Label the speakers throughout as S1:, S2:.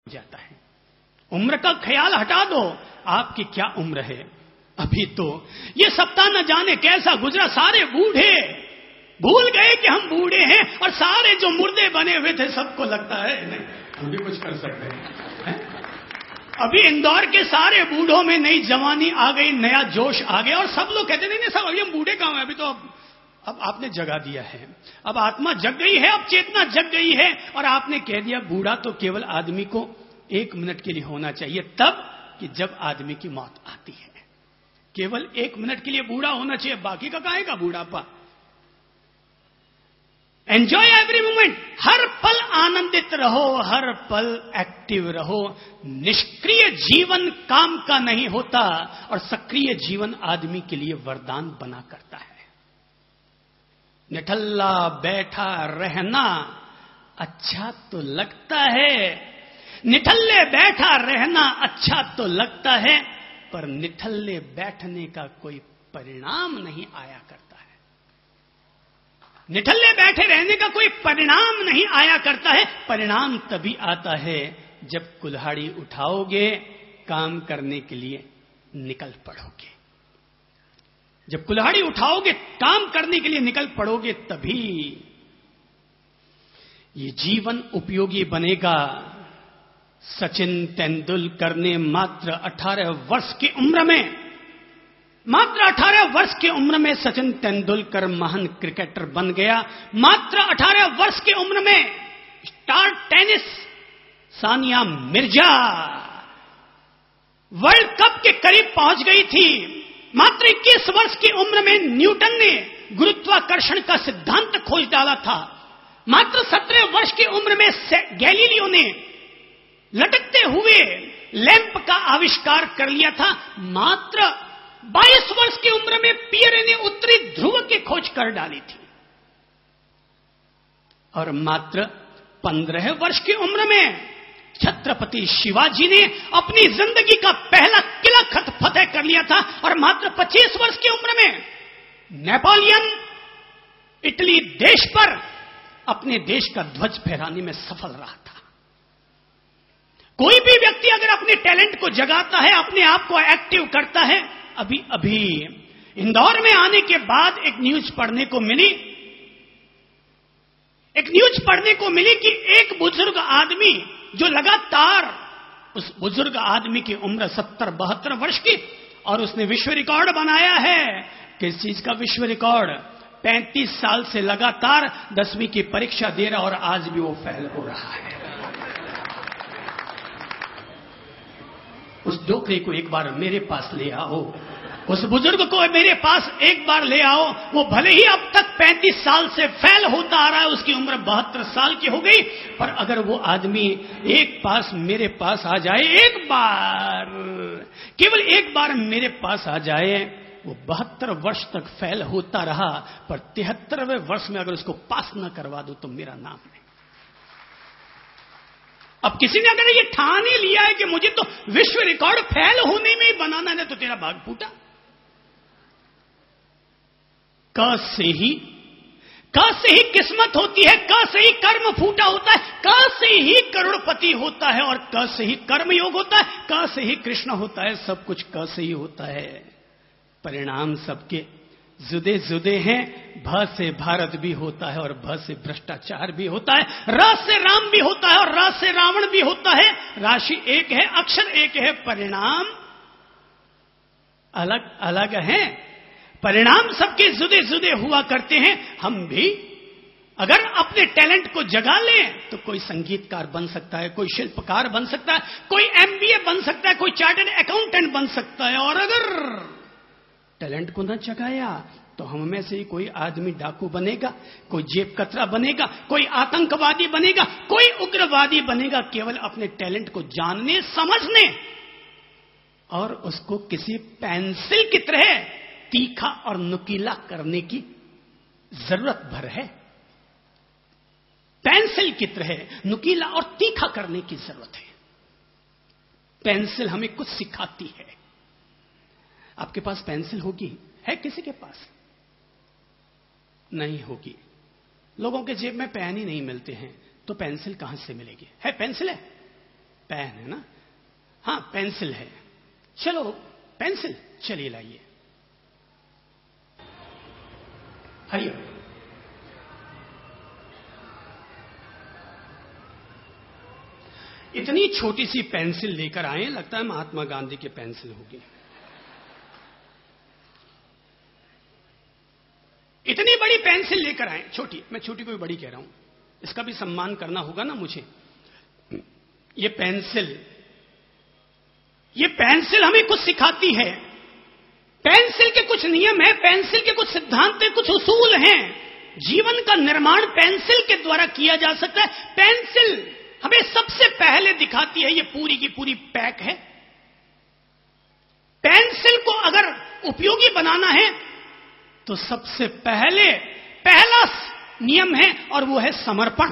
S1: जाता है। उम्र का ख्याल हटा दो, आपकी क्या उम्र है? अभी तो ये सप्ताह न जाने कैसा गुजरा, सारे बूढ़े भूल गए कि हम बूढ़े हैं, और सारे जो मुर्दे बने हुए थे सबको लगता है नहीं हम भी कुछ कर सकते हैं। अभी इंदौर के सारे बूढ़ों में नई जवानी आ गई, नया जोश आ गया, और सब लोग कहते नहीं सब अभी हम बूढ़े कहां हैं, अभी तो अब आपने जगा दिया है, अब आत्मा जग गई है, अब चेतना जग गई है, और आपने कह दिया बूढ़ा तो केवल आदमी को 1 मिनट के लिए होना चाहिए, तब कि जब आदमी की मौत आती है। केवल 1 मिनट के लिए बूढ़ा होना चाहिए, बाकी का काहे का बूढ़ापा। एंजॉय एवरी मोमेंट, हर पल आनंदित रहो, हर पल एक्टिव रहो। निष्क्रिय जीवन काम का नहीं होता, और सक्रिय जीवन आदमी के लिए वरदान बना करता है। निठल्ला बैठा रहना अच्छा तो लगता है, निठल्ले बैठा रहना अच्छा तो लगता है, पर निठल्ले बैठने का कोई परिणाम नहीं आया करता है। निठल्ले बैठे रहने का कोई परिणाम नहीं आया करता है। परिणाम तभी आता है जब कुल्हाड़ी उठाओगे, काम करने के लिए निकल पड़ोगे। जब कुल्हाड़ी उठाओगे, काम करने के लिए निकल पड़ोगे, तभी ये जीवन उपयोगी बनेगा। सचिन तेंदुलकर ने मात्र 18 वर्ष की उम्र में, मात्र 18 वर्ष की उम्र में सचिन तेंदुलकर महान क्रिकेटर बन गया। मात्र 18 वर्ष की उम्र में star tennis Sania Mirza world cup के करीब पहुंच गई थी। मात्र 21 वर्ष की उम्र में न्यूटन ने गुरुत्वाकर्षण का सिद्धांत खोज डाला था। मात्र 17 वर्ष की उम्र में गैलीलियो ने लटकते हुए लैंप का आविष्कार कर लिया था। मात्र 22 वर्ष की उम्र में पियरे ने उत्तरी ध्रुव की खोज कर डाली थी। और मात्र 15 वर्ष की उम्र में छत्रपति शिवाजी ने अपनी जिंदगी का पहला किला खत फतेह कर लिया था। और मात्र 25 वर्ष की उम्र में नेपोलियन इटली देश पर अपने देश का ध्वज फहराने में सफल रहा था। कोई भी व्यक्ति अगर अपने टैलेंट को जगाता है, अपने आप को एक्टिव करता है। अभी इंदौर में आने के बाद एक न्यूज पढ़ने को मिली कि एक बुजुर्ग आदमी जो लगातार, उस बुजुर्ग आदमी की उम्र 70-72 वर्ष की, और उसने विश्व रिकॉर्ड बनाया है। किस चीज का विश्व रिकॉर्ड? 35 साल से लगातार 10वीं की परीक्षा दे रहा, और आज भी वो फेल हो रहा है। उस डोकरे को एक बार मेरे पास ले आओ, उस बुजुर्ग को मेरे पास एक बार ले आओ। वो भले ही अब तक 35 साल से फेल होता आ रहा है, उसकी उम्र 72 साल की हो गई, पर अगर वो आदमी मेरे पास आ जाए, एक बार, केवल एक बार मेरे पास आ जाए, वो 72 वर्ष तक फेल होता रहा, पर 73वें वर्ष में अगर उसको पास न करवा दो तो मेरा नाम नहीं। अब किसी ने अगर ये ठान ही लिया है कि मुझे तो विश्व रिकॉर्ड फेल होने में ही बनाना है, तो तेरा भाग फूटा। क से ही किस्मत होती है, क से ही कर्म फूटा होता है, क से ही करोड़पति होता है, और क से ही कर्मयोग होता है, क से ही कृष्ण होता है। सब कुछ क से ही होता है। परिणाम सबके जुदे जुदे हैं। भ से भारत भी होता है, और भ से भ्रष्टाचार भी होता है। र से राम भी होता है, और र से रावण भी होता है। राशि एक है, अक्षर एक है, परिणाम अलग अलग हैं। परिणाम सबके जुदे जुदे हुआ करते हैं। हम भी अगर अपने टैलेंट को जगा लें तो कोई संगीतकार बन सकता है, कोई शिल्पकार बन सकता है, कोई एमबीए बन सकता है, कोई चार्टर्ड अकाउंटेंट बन सकता है। और अगर टैलेंट को न जगाया तो हम में से ही कोई आदमी डाकू बनेगा, कोई जेब कतरा बनेगा, कोई आतंकवादी बनेगा, कोई उग्रवादी बनेगा, केवल अपने टैलेंट को जानने, समझने और उसको किसी पेंसिल की तरह तीखा और नुकीला करने की जरूरत भर है। पेंसिल की तरह नुकीला और तीखा करने की जरूरत है। पेंसिल हमें कुछ सिखाती है। आपके पास पेंसिल होगी? है किसी के पास? नहीं होगी। लोगों के जेब में पेन ही नहीं मिलते हैं, तो पेंसिल कहां से मिलेगी? है पेंसिल है? पेन है ना, हाँ पेंसिल है, चलो पेंसिल चलिए लाइए। आइए, इतनी छोटी सी पेंसिल लेकर आए, लगता है महात्मा गांधी की पेंसिल होगी। इतनी बड़ी पेंसिल लेकर आए, छोटी, मैं छोटी को भी बड़ी कह रहा हूं, इसका भी सम्मान करना होगा ना मुझे। ये पेंसिल हमें कुछ सिखाती है। पेंसिल के कुछ नियम है, पेंसिल के कुछ सिद्धांत है, कुछ उसूल हैं। जीवन का निर्माण पेंसिल के द्वारा किया जा सकता है। पेंसिल हमें सबसे पहले दिखाती है, ये पूरी की पूरी पैक है। पेंसिल को अगर उपयोगी बनाना है तो सबसे पहला नियम है, और वो है समर्पण।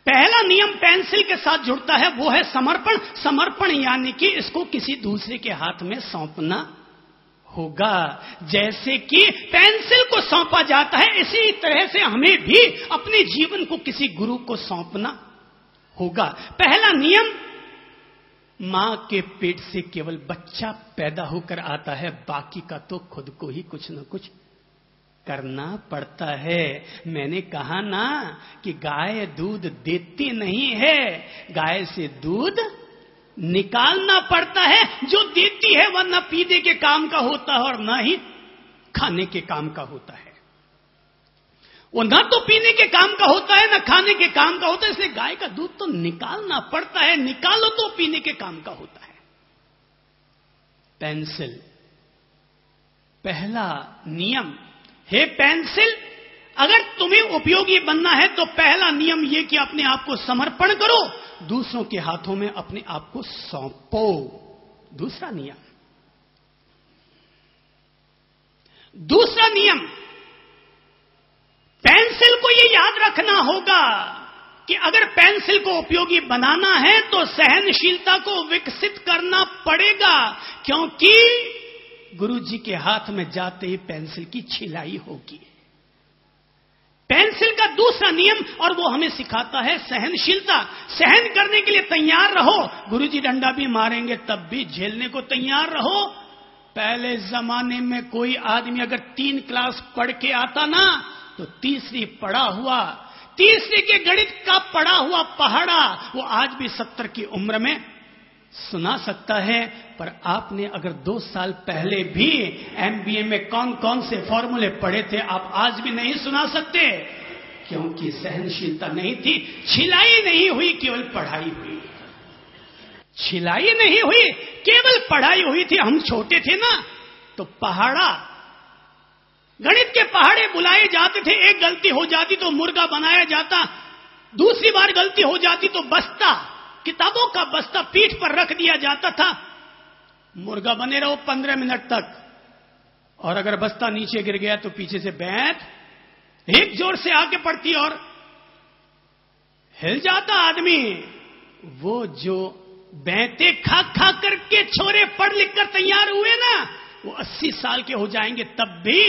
S1: पहला नियम पेंसिल के साथ जुड़ता है, वो है समर्पण। समर्पण यानी कि इसको किसी दूसरे के हाथ में सौंपना होगा। जैसे कि पेंसिल को सौंपा जाता है, इसी तरह से हमें भी अपने जीवन को किसी गुरु को सौंपना होगा। पहला नियम, मां के पेट से केवल बच्चा पैदा होकर आता है, बाकी का तो खुद को ही कुछ न कुछ करना पड़ता है। मैंने कहा ना कि गाय दूध देती नहीं है, गाय से दूध निकालना पड़ता है। जो देती है वह न पीने के काम का होता है और न ही खाने के काम का होता है। वो न तो पीने के काम का होता है, न खाने के काम का होता है। इसलिए गाय का दूध तो निकालना पड़ता है, निकालो तो पीने के काम का होता है। पेंसिल, पहला नियम है पेंसिल, अगर तुम्हें उपयोगी बनना है तो पहला नियम यह कि अपने आप को समर्पण करो, दूसरों के हाथों में अपने आप को सौंपो। दूसरा नियम, पेंसिल को यह याद रखना होगा कि अगर पेंसिल को उपयोगी बनाना है तो सहनशीलता को विकसित करना पड़ेगा, क्योंकि गुरुजी के हाथ में जाते ही पेंसिल की छिलाई होगी। पेंसिल का दूसरा नियम, और वो हमें सिखाता है सहनशीलता। सहन करने के लिए तैयार रहो, गुरुजी डंडा भी मारेंगे तब भी झेलने को तैयार रहो। पहले जमाने में कोई आदमी अगर 3 क्लास पढ़ के आता ना, तो तीसरी के गणित का पढ़ा हुआ पहाड़ा वो आज भी 70 की उम्र में सुना सकता है। पर आपने अगर 2 साल पहले भी एमबीए में कौन कौन से फॉर्मूले पढ़े थे, आप आज भी नहीं सुना सकते, क्योंकि सहनशीलता नहीं थी। छिलाई नहीं हुई, केवल पढ़ाई हुई। छिलाई नहीं हुई, केवल पढ़ाई हुई थी। हम छोटे थे ना, तो पहाड़ा, गणित के पहाड़े बुलाए जाते थे। एक गलती हो जाती तो मुर्गा बनाया जाता, दूसरी बार गलती हो जाती तो बस्ता, किताबों का बस्ता पीठ पर रख दिया जाता था। मुर्गा बने रहो 15 मिनट तक, और अगर बस्ता नीचे गिर गया तो पीछे से बैंत एक जोर से आगे पड़ती और हिल जाता आदमी। वो जो बैंते खा खा करके छोरे पढ़ लिख कर तैयार हुए ना, वो 80 साल के हो जाएंगे तब भी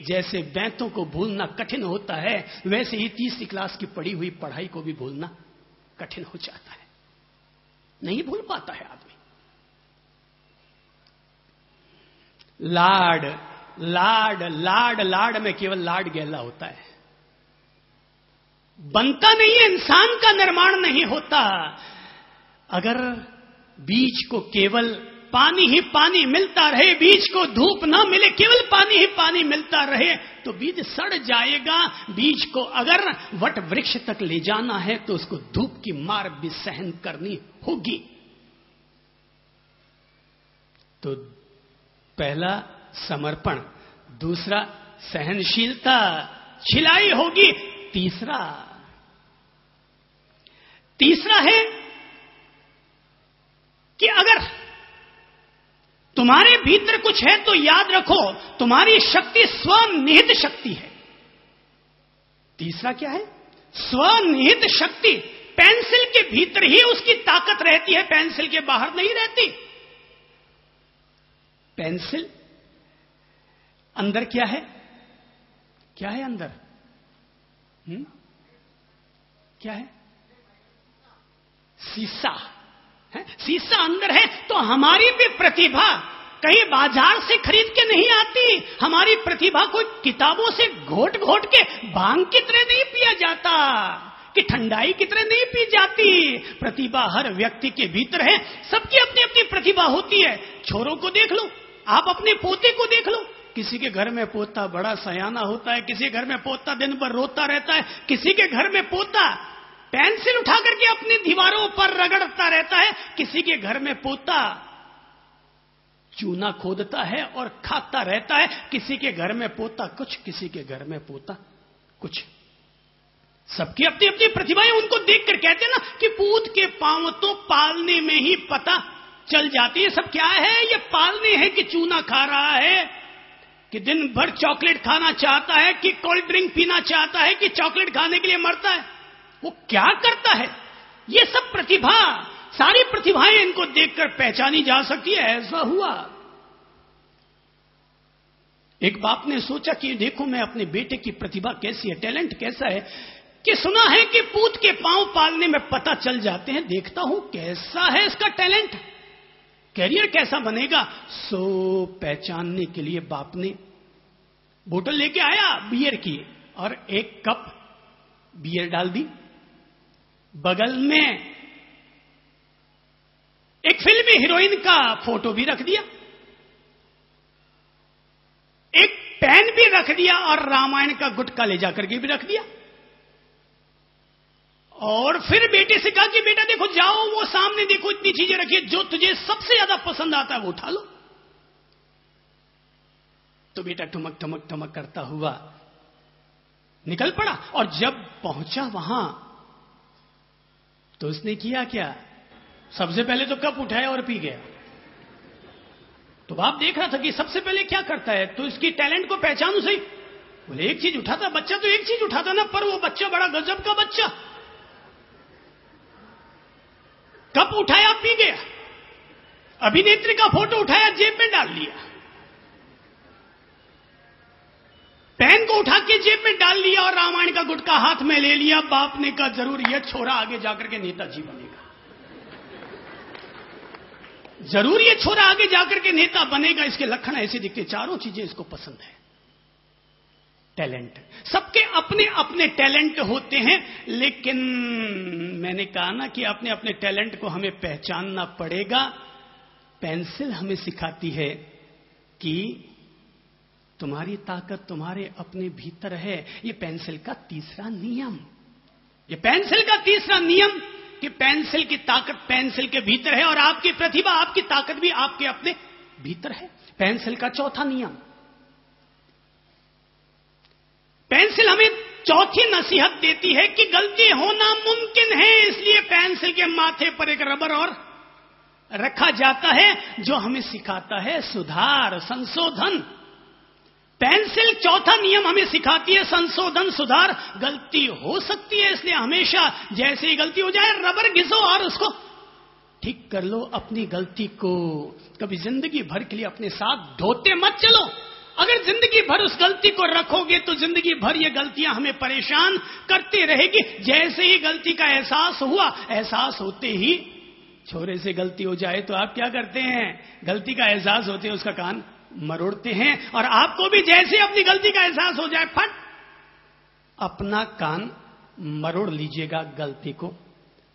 S1: जैसे बैंतों को भूलना कठिन होता है, वैसे ही 30वीं क्लास की पढ़ी हुई पढ़ाई को भी भूलना कठिन हो जाता है। नहीं भूल पाता है आदमी। लाड लाड लाड लाड में केवल लाड गहला होता है, बनता नहीं है, इंसान का निर्माण नहीं होता। अगर बीज को केवल पानी ही पानी मिलता रहे, बीज को धूप ना मिले, केवल पानी ही पानी मिलता रहे, तो बीज सड़ जाएगा। बीज को अगर वट वृक्ष तक ले जाना है तो उसको धूप की मार भी सहन करनी होगी। तो पहला समर्पण, दूसरा सहनशीलता, छिलाई होगी। तीसरा है कि अगर तुम्हारे भीतर कुछ है तो याद रखो, तुम्हारी शक्ति स्वनिहित शक्ति है। तीसरा क्या है? स्वनिहित शक्ति। पेंसिल के भीतर ही उसकी ताकत रहती है, पेंसिल के बाहर नहीं रहती। पेंसिल अंदर क्या है? क्या है अंदर? क्या है? शीशा। शीशा अंदर है तो हमारी भी प्रतिभा कहीं बाजार से खरीद के नहीं आती। हमारी प्रतिभा कोई किताबों से घोट घोट के भांग की तरह नहीं पिया जाता, कि ठंडाई की तरह नहीं पी जाती। प्रतिभा हर व्यक्ति के भीतर है। सबकी अपनी अपनी प्रतिभा होती है। छोरों को देख लो, आप अपने पोते को देख लो। किसी के घर में पोता बड़ा सयाना होता है, किसी घर में पोता दिन भर रोता रहता है, किसी के घर में पोता पेंसिल उठा करके अपनी दीवारों पर रगड़ता रहता है, किसी के घर में पोता चूना खोदता है और खाता रहता है, किसी के घर में पोता कुछ, किसी के घर में पोता कुछ। सबकी अपनी अपनी प्रतिभाएं। उनको देखकर कहते हैं ना कि पूत के पांव तो पालने में ही पता चल जाती है। सब क्या है? ये पालने है कि चूना खा रहा है, कि दिन भर चॉकलेट खाना चाहता है, कि कोल्ड ड्रिंक पीना चाहता है, कि चॉकलेट खाने के लिए मरता है। वो क्या करता है? ये सब प्रतिभा, सारी प्रतिभाएं इनको देखकर पहचानी जा सकती है। ऐसा हुआ। एक बाप ने सोचा कि देखो मैं अपने बेटे की प्रतिभा कैसी है, टैलेंट कैसा है, कि सुना है कि पूत के पांव पालने में पता चल जाते हैं, देखता हूं कैसा है इसका टैलेंट, कैरियर कैसा बनेगा। सो पहचानने के लिए बाप ने बोतल लेके आया बियर की और एक कप बियर डाल दी। बगल में एक फिल्मी हीरोइन का फोटो भी रख दिया, एक पेन भी रख दिया और रामायण का गुटका ले जाकर के भी रख दिया। और फिर बेटे से कहा कि बेटा देखो, जाओ वो सामने देखो, इतनी चीजें रखिए, जो तुझे सबसे ज्यादा पसंद आता है वो उठा लो। तो बेटा ठुमक ठुमक ठुमक करता हुआ निकल पड़ा। और जब पहुंचा वहां तो उसने किया क्या? सबसे पहले तो कप उठाया और पी गया। तो बाप देख रहा था कि सबसे पहले क्या करता है, तो इसकी टैलेंट को पहचानू सही। बोले एक चीज उठाता, बच्चा तो एक चीज उठाता ना, पर वो बच्चा बड़ा गजब का बच्चा। कप उठाया पी गया, अभिनेत्री का फोटो उठाया जेब में डाल लिया, पेन को उठा के जेब में डाल लिया और रामायण का गुटका हाथ में ले लिया। बाप ने कहा जरूर यह छोरा आगे जाकर के नेताजी बनेगा, जरूर ये छोरा आगे जाकर के नेता बनेगा, इसके लक्षण ऐसे दिखते। चारों चीजें इसको पसंद है। टैलेंट, सबके अपने अपने टैलेंट होते हैं, लेकिन मैंने कहा ना कि अपने अपने टैलेंट को हमें पहचानना पड़ेगा। पेंसिल हमें सिखाती है कि तुम्हारी ताकत तुम्हारे अपने भीतर है। ये पेंसिल का तीसरा नियम, ये पेंसिल का तीसरा नियम कि पेंसिल की ताकत पेंसिल के भीतर है और आपकी प्रतिभा, आपकी ताकत भी आपके अपने भीतर है। पेंसिल का चौथा नियम, पेंसिल हमें चौथी नसीहत देती है कि गलती होना मुमकिन है, इसलिए पेंसिल के माथे पर एक रबर और रखा जाता है जो हमें सिखाता है सुधार, संशोधन। पेंसिल चौथा नियम हमें सिखाती है संशोधन, सुधार। गलती हो सकती है, इसलिए हमेशा जैसे ही गलती हो जाए रबर घिसो और उसको ठीक कर लो अपनी गलती को। कभी जिंदगी भर के लिए अपने साथ ढोते मत चलो। अगर जिंदगी भर उस गलती को रखोगे तो जिंदगी भर ये गलतियां हमें परेशान करती रहेगी। जैसे ही गलती का एहसास हुआ, एहसास होते ही छोरे से गलती हो जाए तो आप क्या करते हैं? गलती का एहसास होते ही उसका कान मरोड़ते हैं। और आपको भी जैसे अपनी गलती का एहसास हो जाए, फट अपना कान मरोड़ लीजिएगा, गलती को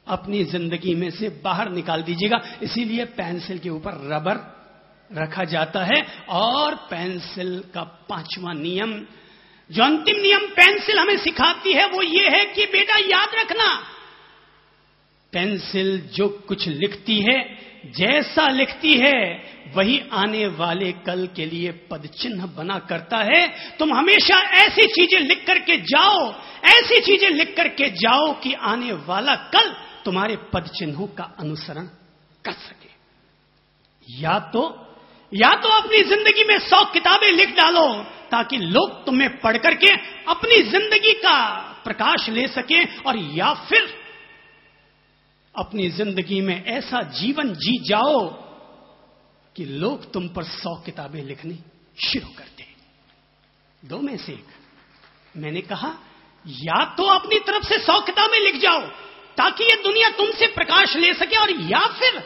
S1: अपनी जिंदगी में से बाहर निकाल दीजिएगा। इसीलिए पेंसिल के ऊपर रबर रखा जाता है। और पेंसिल का पांचवा नियम, जो अंतिम नियम पेंसिल हमें सिखाती है, वो ये है कि बेटा याद रखना, पेंसिल जो कुछ लिखती है, जैसा लिखती है, वही आने वाले कल के लिए पद चिन्ह बना करता है। तुम हमेशा ऐसी चीजें लिख करके जाओ, ऐसी चीजें लिख करके जाओ कि आने वाला कल तुम्हारे पद चिन्हों का अनुसरण कर सके। या तो अपनी जिंदगी में 100 किताबें लिख डालो ताकि लोग तुम्हें पढ़ करके अपनी जिंदगी का प्रकाश ले सके, और या फिर अपनी जिंदगी में ऐसा जीवन जी जाओ कि लोग तुम पर 100 किताबें लिखनी शुरू कर दें। दो में से एक। मैंने कहा या तो अपनी तरफ से 100 किताबें लिख जाओ ताकि ये दुनिया तुमसे प्रकाश ले सके, और या फिर